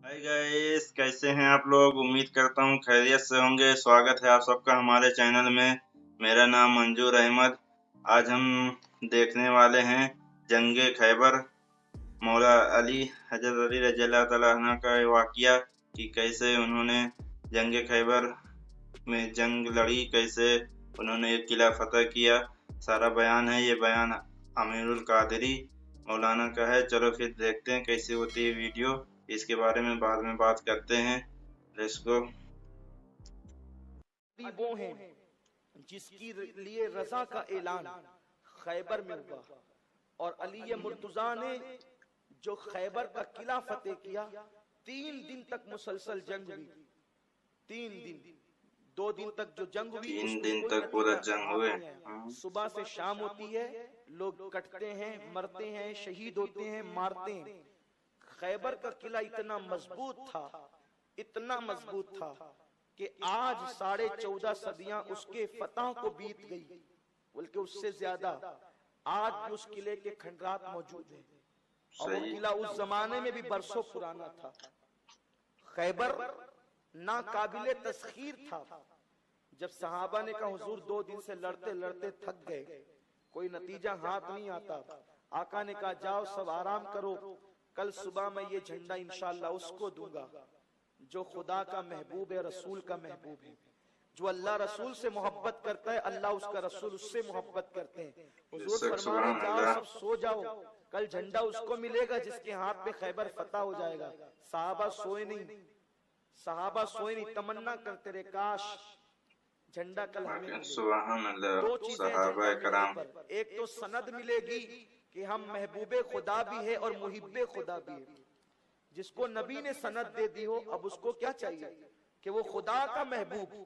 Hi guys, कैसे हैं आप लोग। उम्मीद करता हूँ खैरियत से होंगे। स्वागत है आप सबका हमारे चैनल में। मेरा नाम मंजूर अहमद। आज हम देखने वाले हैं जंगे खैबर, मौला अली हजरत अली रज़ियल्लाहु तआला अन्हु का वाक़या कि कैसे उन्होंने जंगे खैबर में जंग लड़ी, कैसे उन्होंने एक किला फतह किया। सारा बयान है। ये बयान अमीरुल कादरी मौलाना का है। चलो फिर देखते हैं कैसी होती है वीडियो। इसके बारे में बाद में बात करते हैं। Let's go. वो हैं जिसकी लिए रजा का ऐलान खैबर में हुआ और अली मुर्तजा ने जो खैबर का किला फतेह किया। 3 दिन तक मुसलसल जंग हुई। 3 दिन, 2 दिन तक जो जंग हुई 3 उसमें दिन कोई तक पूरा नतीजा जंग साफ हुए। नहीं आया। सुबह से शाम होती है, लोग कटते हैं, मरते हैं, शहीद होते हैं, मारते हैं। खैबर का किला इतना मजबूत था, इतना मजबूत था कि आज 14.5 सदियां उसके फतह को बीत गई, बल्कि उससे ज्यादा। आज भी उस किले के खंडरात मौजूद हैं और वो किला उस जमाने में भी बरसों पुराना था। खैबर नाकाबिले तस्खीर था। जब सहाबा ने कहा हुजूर 2 दिन से लड़ते लड़ते थक गए, कोई नतीजा हाथ नहीं आता, आका ने कहा जाओ सब आराम करो, कल सुबह मैं ये झंडा इंशाअल्लाह उसको दूंगा जो खुदा का महबूब है, रसूल का महबूब है। जो अल्लाह रसूल से मोहब्बत करता है, अल्लाह उसका रसूल उससे मोहब्बत करते हैं। हुजूर फरमा रहे जाओ सब सो जाओ, कल झंडा उसको मिलेगा जिसके हाथ में खैबर फतह हो जाएगा। सहाबा सोए नहीं, सहाबा सोए नहीं, तमन्ना करते रहे काश झंडा कल हमें मिले। सुभान अल्लाह। 2 चीजें सहाबा झंडा मिलने कराम, पर, एक तो सनद मिलेगी कि हम महबूबे खुदा भी है और मुहिब्बे खुदा भी है। जिसको नबी ने सनद दे दी हो, अब उसको क्या चाहिए कि वो खुदा का महबूब,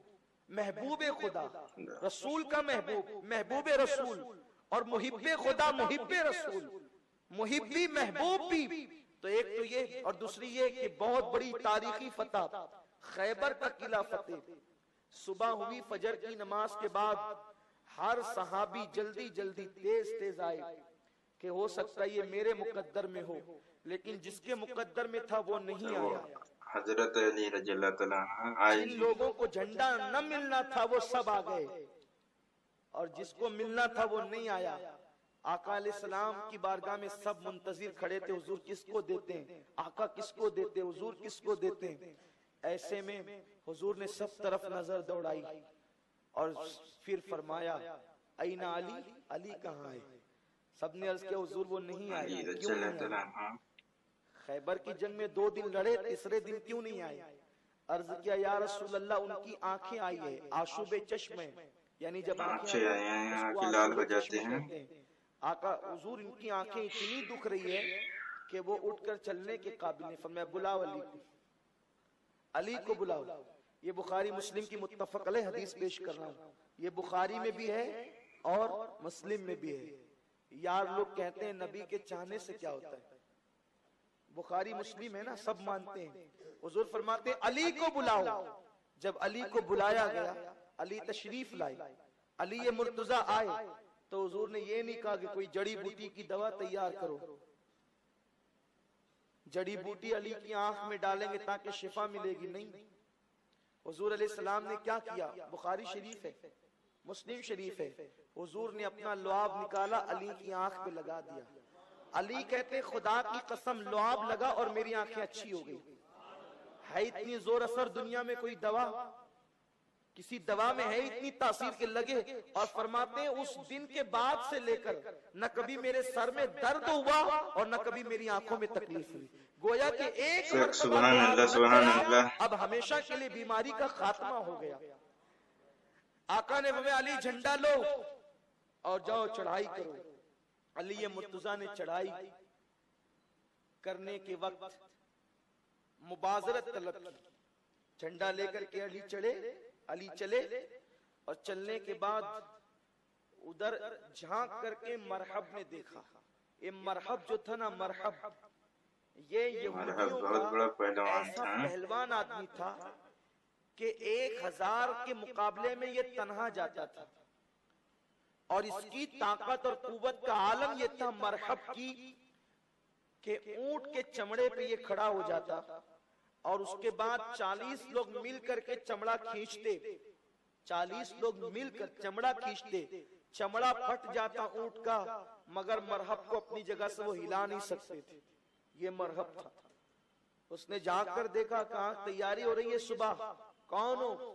महबूबे खुदा, रसूल का महबूब, महबूबे रसूल, और मुहिब्बे खुदा, मुहिब्बे रसूल, मुहिब्बी महबूब भी। तो एक तो ये, और दूसरी ये कि बहुत बड़ी तारीखी फतह खैबर का किला फतेह। सुबह हुई फजर की नमाज के बाद हर सहाबी जल्दी जल्दी तेज तेज आए कि हो सकता है ये मेरे मुकद्दर में हो, लेकिन जिसके मुकद्दर में था वो नहीं आया। हजरत अली रज़ियल्लाहु तआला अन्हु जिन लोगों को झंडा न मिलना था वो सब आ गए और जिसको मिलना था वो नहीं आया। आका अलैहिस्सलाम की बारगाह में सब मुंतजिर खड़े थे, हुजूर किसको देते हैं, आका किसको देते हैं, हुजूर किसको देते हैं। ऐसे में हुजूर ने सब तरफ नजर दौड़ाई और फिर फरमाया ऐना अली, अली कहाँ है। सबने अर्ज किया हुजूर वो नहीं आए, क्यों नहीं आए। खैबर की जंग में 2 दिन लड़े, तीसरे दिन क्यों नहीं आए। अर्ज किया या रसूल अल्लाह उनकी आंखें आई है, आशुबे चश्मे, यानी जब आंखें आंखें लाल हो जाती हैं। आका हुजूर इनकी आंखें इतनी दुख रही है कि वो उठकर चलने के काबिल नहीं। फरमाया बुलाओ अली को, अली को बुलाओ। ये बुखारी मुस्लिम की मुत्तफक अलैह हदीस पेश कर रहा हूँ। ये बुखारी में भी है और मुस्लिम में भी है। यार लोग कहते हैं नबी के चाहने से क्या होता है, बुखारी मुस्लिम है ना, सब मानते हैं। हुजूर फरमाते अली को बुलाओ। जब अली को बुलाया गया, अली तशरीफ लाए, अली ये मुर्तजा आए, तो हुजूर ने ये नहीं कहा कि कोई जड़ी बूटी की दवा तैयार करो, जड़ी बूटी अली की आंख में डालेंगे ताकि शिफा मिलेगी, नहीं। हुजूर अलैहिस्सलाम ने क्या किया, बुखारी शरीफ है, मुस्लिम शरीफ है, हुजूर ने अपना लुआब निकाला, अली की आंख पे लगा दिया। अली कहते खुदा की कसम लुआब लगा और मेरी आंखें अच्छी हो गई। है इतनी जोर असर दुनिया में कोई दवा, किसी दवा में है इतनी तासीर के लगे। और फरमाते हैं उस दिन के बाद से लेकर न कभी मेरे सर में दर्द हुआ और न कभी मेरी आंखों में तकलीफ हुई। गोया कि एक मरतबा अब हमेशा के लिए बीमारी का खात्मा हो गया। आका ने फरमाया अली झंडा लो और जाओ चढ़ाई करो। अली मुर्तजा ने चढ़ाई करने के वक्त मुबाजरत तलब की। झंडा लेकर के अली चढ़े, अली चले और चलने के बाद उधर झांक करके मरहब ने देखा। ये मरहब जो था ना, मरहब ये यहूदियों का ऐसा पहलवान आदमी था कि 1000 के मुकाबले में ये तन्हा जाता था और इसकी ताकत और कुव्वत का आलम ये था मरहब की कि ऊंट के चमड़े पे ये खड़ा हो जाता اور اس کے بعد 40 لوگ مل کر کے چمڑا کھینچتے، 40 لوگ مل کر چمڑا کھینچتے، چمڑا پھٹ جاتا اونٹ کا، مگر مرحب کو اپنی جگہ سے وہ ہلا نہیں سکتے تھے، یہ مرحب تھا۔ اس نے جا کر دیکھا، کہاں تیاری ہو رہی ہے صبح، کون ہو؟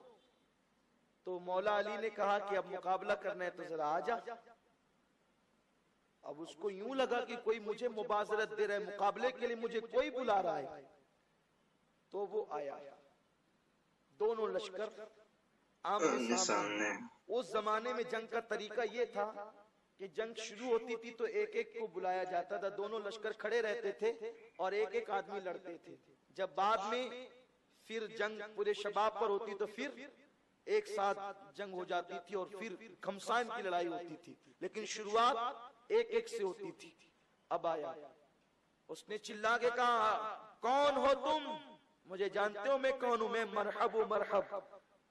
تو مولا علی نے کہا کہ اب مقابلہ کرنا ہے تو ذرا آ جا۔ اب اس کو یوں لگا کہ کوئی مجھے مبازرت دے رہا ہے، مقابلے کے لیے مجھے کوئی بلا رہا ہے، تو وہ آیا، دونوں لشکر آمنے سامنے۔ اس زمانے میں جنگ کا طریقہ یہ تھا کہ جنگ شروع ہوتی تھی تو ایک ایک کو بلایا جاتا تھا، دونوں لشکر کھڑے رہتے تھے اور ایک ایک آدمی لڑتے تھے۔ جب بعد میں پھر جنگ پورے شباب پر ہوتی تو پھر ایک ساتھ جنگ ہو جاتی تھی اور پھر گھمسان کی لڑائی ہوتی تھی، لیکن شروعات ایک ایک سے ہوتی تھی۔ اب آیا، اس نے چلا کے کہا، کون ہو تم؟ مجھے جانتے ہو میں کون ہوں؟ میں مرحب و مرحب۔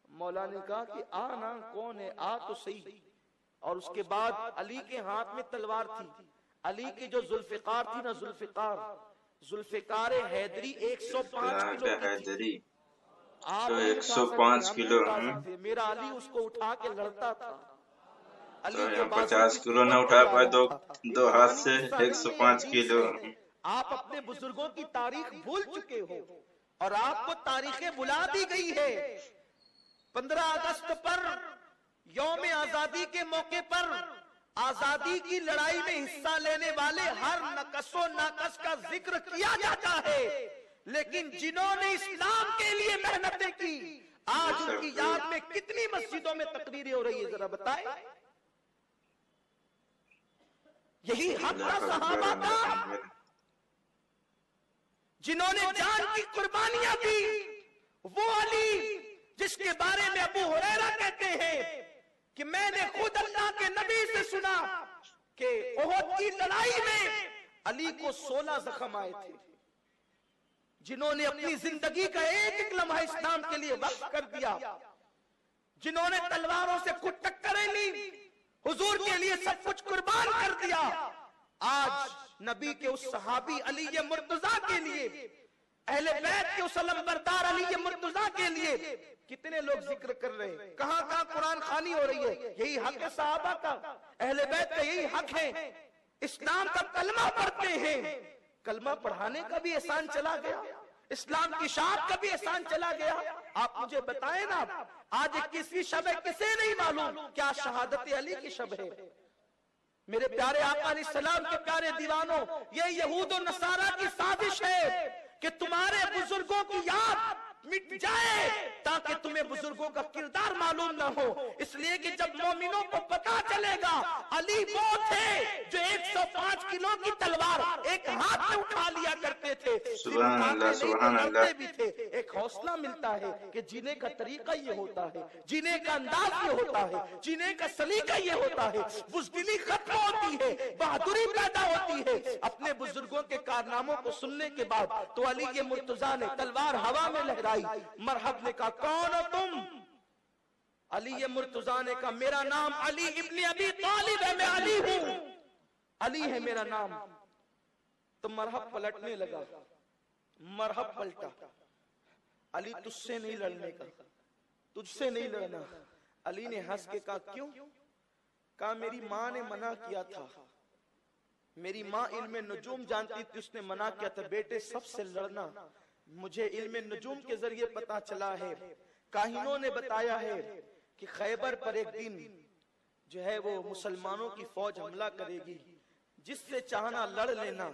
مولا نے کہا کہ آنا، کون ہے؟ آ تو صحیح۔ اور اس کے بعد علی کے ہاتھ میں تلوار تھی، علی کی جو ذوالفقار تھی نا، ذوالفقار حیدری 105 کلو کی تھی، آپ 105 کلو، میرا علی اس کو اٹھا کے لڑتا تھا۔ علی کے 50 کلو نہ اٹھا پائے، دو ہاتھ سے 105 کلو۔ آپ اپنے بزرگوں کی تاریخ بھول چکے ہو اور آپ کو تاریخیں بلا دی گئی ہے۔ 15 اگست پر، یوم آزادی کے موقع پر، آزادی کی لڑائی میں حصہ لینے والے ہر نقص و ناقص کا ذکر کیا جاتا ہے، لیکن جنہوں نے اسلام کے لیے محنتیں کی، آج ان کی یاد میں کتنی مسجدوں میں تقریریں ہو رہی ہے، ذرا بتائیں۔ یہی حق تھا صحابہ کا، جنہوں نے جان کی قربانیاں دی۔ وہ علی جس کے بارے میں ابو ہریرہ کہتے ہیں کہ میں نے خود اللہ کے نبی سے سنا کہ احد کی لڑائی میں علی کو 16 زخم آئے تھے، جنہوں نے اپنی زندگی کا ایک ایک لمحہ اسلام کے لیے وقف کر دیا، جنہوں نے تلواروں سے خود ٹکریں لی، حضور کے لیے سب کچھ قربان کر دیا۔ آج نبی کے اس صحابی علی مرتضیٰ کے لیے، اہل بیت کے اس علم بردار علی مرتضیٰ کے لیے کتنے لوگ ذکر کر رہے ہیں، کہاں کہاں قرآن خوانی ہو رہی ہے۔ یہی حق ہے صحابہ کا، اہل بیت کا یہی حق ہے۔ اسلام کا کلمہ پڑھتے ہیں، کلمہ پڑھانے کا بھی احسان چلا گیا، اسلام کی شاعت کا بھی احسان چلا گیا۔ آپ مجھے بتائیں نا، آج 21ویں شب ہے، کسے نہیں معلوم کیا شہادت علی کی شب ہے؟ میرے پیارے آقا علیہ السلام کے پیارے دیوانوں، یہ یہود و نصارہ کی سازش ہے کہ تمہارے بزرگوں کی یاد مٹ جائے تاکہ تمہیں بزرگوں کا کردار معلوم نہ ہو۔ اس لیے کہ جب مومنوں کو پتا چلے گا علی وہ تھے جو 105 کلو کی تلوار ایک ہاتھ میں اٹھا لیا کرتے تھے، سبحان اللہ، سبحان اللہ، بھی تھے، ایک حوصلہ ملتا ہے کہ جینے کا طریقہ یہ ہوتا ہے، جینے کا انداز یہ ہوتا ہے، جینے کا سلیقہ یہ ہوتا ہے، بزدلی ختم ہوتی ہے، بہادری پیدا ہوتی ہے۔ اپنے بزرگوں کے کارناموں کو سننے کے بعد تو علی مرتضیٰ نے تلوار ہوا میں لہرائی، مرحب نے کہا، کون ہو تم؟ علی مرتضیٰ نے کہا، میرا نام علی ابن ابی طالب ہے، میں علی ہوں، علی ہے میرا نام۔ تو مرحب پلٹنے لگا، مرحب پلٹا، علی تجھ سے نہیں لڑنے کا، تجھ سے نہیں لڑنا۔ علی نے ہنس کے کہا، کیوں؟ کہا میری ماں نے منع کیا تھا، میری ماں علم نجوم جانتی تھی، اس نے منع کیا تھا بیٹے سب سے لڑنا۔ مجھے علم نجوم کے ذریعے پتا چلا ہے، کاہنوں نے بتایا ہے کہ خیبر پر ایک دن جو ہے وہ مسلمانوں کی فوج حملہ کرے گی، جس سے چاہنا لڑ لینا،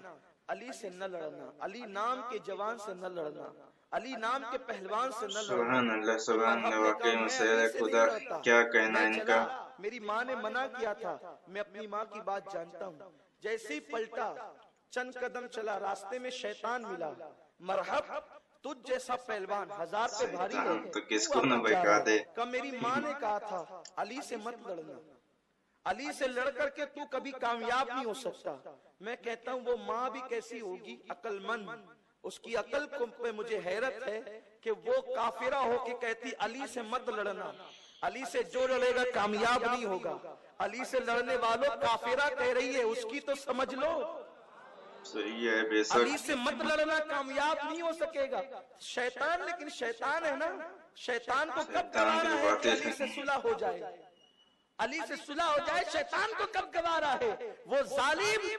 علی سے نہ لڑنا، علی نام کے جوان سے نہ لڑنا، علی نام کے پہلوان سے نہ لڑنا۔ سبحان اللہ، سبحان اللہ، واقعی مسئلہ خدا، کیا کہنا ان کا۔ میری ماں نے منع کیا تھا، میں اپنی ماں کی بات جانتا ہوں۔ جیسے ہی پلٹا، چند قدم چلا، راستے میں شیطان ملا، مرحب تجھ جیسا پہلوان 1000 پہ بھاری ہے تو کس کو نہ بہکا دے۔ کہ میری ماں نے کہا تھا علی سے مت لڑنا، علی سے لڑ کر کے تو کبھی کامیاب نہیں ہو سکتا۔ میں کہتا ہوں وہ ماں بھی کیسی ہوگی، عقل مند، اس کی عقل پہ مجھے حیرت ہے کہ وہ کافرہ ہو کے کہتی علی سے مت لڑنا، علی سے جو لڑے گا کامیاب نہیں ہوگا، علی سے لڑنے والوں کافرہ کہہ رہی ہے، اس کی تو سمجھ لو۔ सही है, बेशक। अली से मत लड़ना, कामयाब नहीं हो सकेगा। शैतान, लेकिन शैतान है ना, शैतान को कब गवारा है कि अली से सुलह हो जाए, अली से सुलह हो जाए, शैतान को कब गवारा है। वो जालिम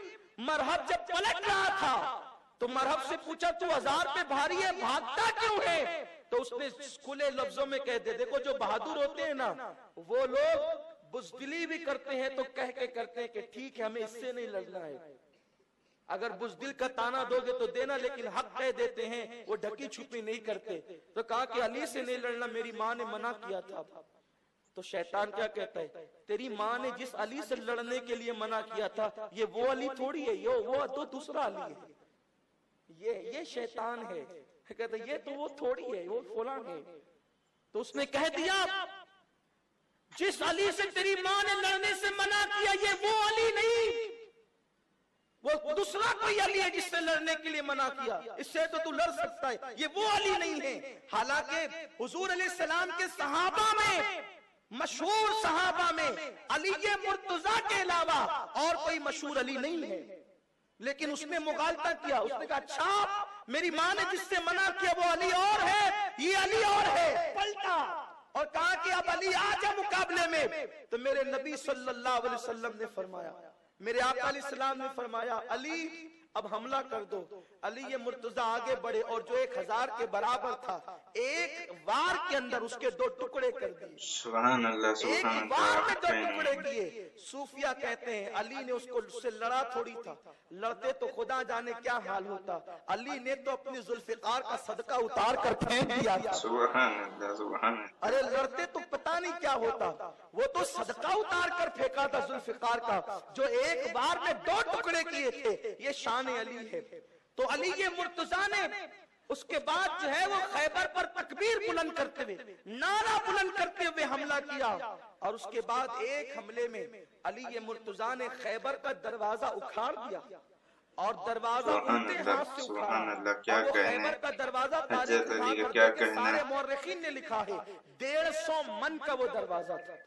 मरहब जब पलट रहा था तो मरहब से पूछा तू 1000 पे भारी है, भागता क्यों है, तो उसने खुले लफ्जों में कह दे। देखो जो बहादुर होते हैं ना, वो लोग बुज़दिली भी करते हैं तो कह के करते हैं कि ठीक है हमें इससे नहीं लड़ना है। अगर बुज़दिल का ताना दोगे तो देना, लेकिन हक कह देते हैं, वो ढकी छुपी नहीं करते। तो कहा कि अली से नहीं लड़ना, मेरी माँ ने मना किया था। तो शैतान क्या कहता है, तेरी माँ ने जिस अली से लड़ने के लिए मना किया था, ये वो अली थोड़ी है, ये वो तो दूसरा अली है, ये शैतान है। कहता ये तो वो थोड़ी है, वो फलां है। तो उसने कह दिया जिस अली से तेरी माँ ने लड़ने से मना किया, ये वो अली नहीं, वो दूसरा कोई अली है जिससे लड़ने के लिए मना किया, इससे तो तू लड़ सकता है, ये वो अली नहीं है। हालांकि हुजूर अलैहिस्सलाम के सहाबा में, मशहूर सहाबा में अली मुर्तजा के अलावा और कोई मशहूर अली नहीं है, लेकिन उसने मुगालता किया। उसने कहा अच्छा मेरी माँ ने जिससे मना किया वो अली और है, ये अली और है, पलटा और कहा कि अब अली आ जा मुकाबले में। तो मेरे नबी सल्लल्लाहु अलैहि वसल्लम ने फरमाया, मेरे आका अलैहिस्सलाम ने फरमाया अली अब हमला कर दो। अली ये मुर्तजा आगे बढ़े और जो 1000 के बराबर था, एक वार के अंदर उसके 2 टुकड़े कर दिए। सुभान अल्लाह, सुभान एक वार में 2 अल्लाह। टुकड़े किए। सूफिया कहते हैं अली ने उससे लड़ा थोड़ी था, लड़ते तो खुदा जाने क्या हाल होता। अली ने तो अपनी जुल्फिकार का सदका उतार कर फेंक दिया था। सुभान अल्लाह, सुभान अल्लाह। अरे लड़ते तो पता नहीं क्या होता, वो तो सदका उतार कर फेंका था जुल्फिकार का, जो एक बार में 2 टुकड़े किए थे। ये शान अली है। तो अली ये मुर्तजा ने उसके बाद जो है वो खैबर पर तकबीर बुलंद करते हुए, नारा बुलंद करते हुए हमला किया। और उसके बाद एक हमले में अली ये मुर्तजा ने खैबर का दरवाजा उखाड़ दिया और दरवाजा उल्टे हाथ से उखाड़ा। क्या खैबर का दरवाजा सारे मौर्रिखीन ने लिखा है 150 मन का वो दरवाजा था,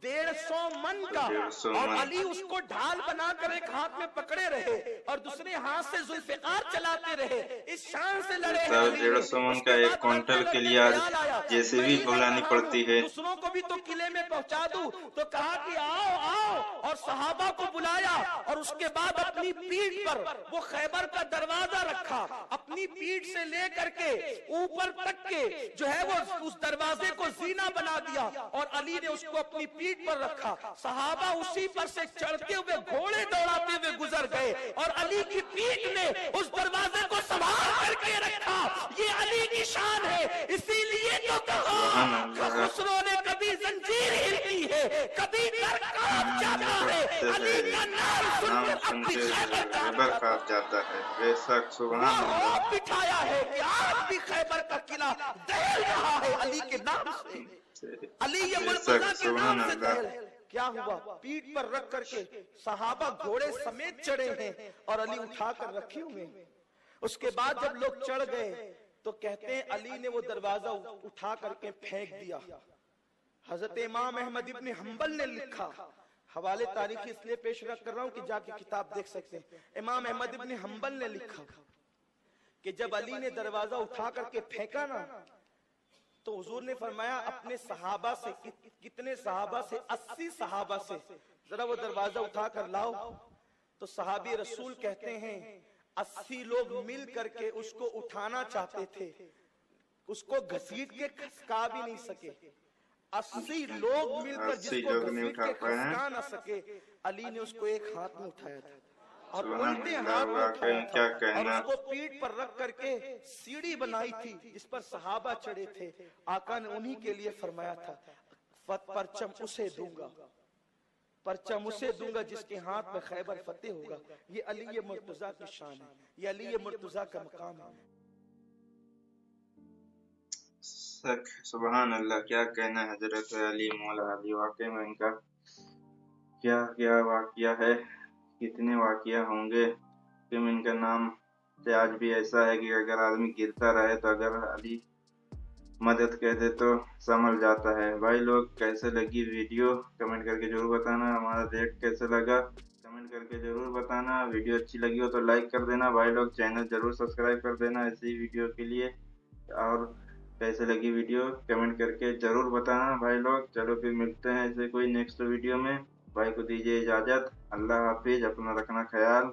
150 मन का। और अली उसको ढाल बनाकर एक हाथ में पकड़े रहे और दूसरे हाथ से जुल्फिकार चलाते रहे, इस शान से लड़े। 150 मन का 1 क्विंटल के लिए आज जैसे भी बुलानी पड़ती है। दूसरों को भी तो किले में पहुंचा दूं, तो कहा कि आओ आओ, और सहाबा को बुलाया और उसके बाद अपनी पीठ पर वो खैबर का दरवाजा रखा, अपनी पीठ से लेकर के ऊपर तक के जो है वो उस दरवाजे को जीना बना दिया और अली ने उसको अपनी पीठ पर रखा। सहाबा उसी पर से चढ़ते हुए घोड़े दौड़ाते हुए गुजर गए और अली की पीठ ने उस दरवाजे को संभाल करके रखा। ये अली की शान है, इसीलिए तो कहा खुसरो ने कभी जंजीर हिलती है, कभी घर कांप जाता है, अली का नाम सुनकर अपनी खैबर कांप जाता है। बेशक सुभान अल्लाह। बिठाया है कि आज भी खैबर का किला दहल रहा है अली के नाम से, अली ये मुर्तजा के नाम से दहल। क्या हुआ, पीठ पर रख करके सहाबा घोड़े समेत चढ़े हैं और अली उठा कर रखे हुए हैं। उसके बाद जब लोग चढ़ गए तो कहते हैं अली ने वो दरवाजा उठा करके फेंक दिया। हजरत इमाम अहमद इब्न हंबल ने लिखा, हवाले तारीखी इसलिए पेश कर रहा हूं कि जाके किताब देख सकते हैं। इमाम अहमद इब्न हंबल ने लिखा कि जब अली ने दरवाजा उठा करके फेंका ना, तो हुजूर ने फरमाया अपने सहाबा से, कितने सहाबा से, 80 सहाबा से जरा वो दरवाजा उठा कर लाओ। तो सहाबी रसूल कहते हैं 80 लोग मिल करके उसको उठाना चाहते थे, उसको घसीट के खसका भी नहीं सके। 80 लोग मिलकर जिसको घसीट के खसका ना सके, अली ने उसको एक हाथ में उठाया था और उल्टे हाथ में उठाया था और उसको पीठ पर रख करके सीढ़ी बनाई थी जिस पर सहाबा चढ़े थे। आका ने उन्हीं के लिए फरमाया था परचम उसे दूंगा, परचम उसे दूंगा जिसके हाथ में खैबर फतेह होगा। ये अली मुर्तजा की शान है, ये अली मुर्तजा का मकाम है। सुभान अल्लाह, क्या कहना है हजरत अली मौला अली। वाकई में इनका क्या क्या वाकया है, कितने वाकया होंगे कि इनका नाम से आज भी ऐसा है कि अगर आदमी गिरता रहे तो अगर अली मदद कह दे तो संभल जाता है। भाई लोग कैसे लगी वीडियो कमेंट करके जरूर बताना, हमारा देख कैसे लगा। कमेंट करके जरूर बताना। वीडियो अच्छी लगी हो तो लाइक कर देना भाई लोग, चैनल जरूर सब्सक्राइब कर देना ऐसी वीडियो के लिए। और कैसे लगी वीडियो कमेंट करके जरूर बताना भाई लोग। चलो फिर मिलते हैं ऐसे कोई नेक्स्ट वीडियो में। भाई को दीजिए इजाजत। अल्लाह हाफिज, अपना रखना ख्याल।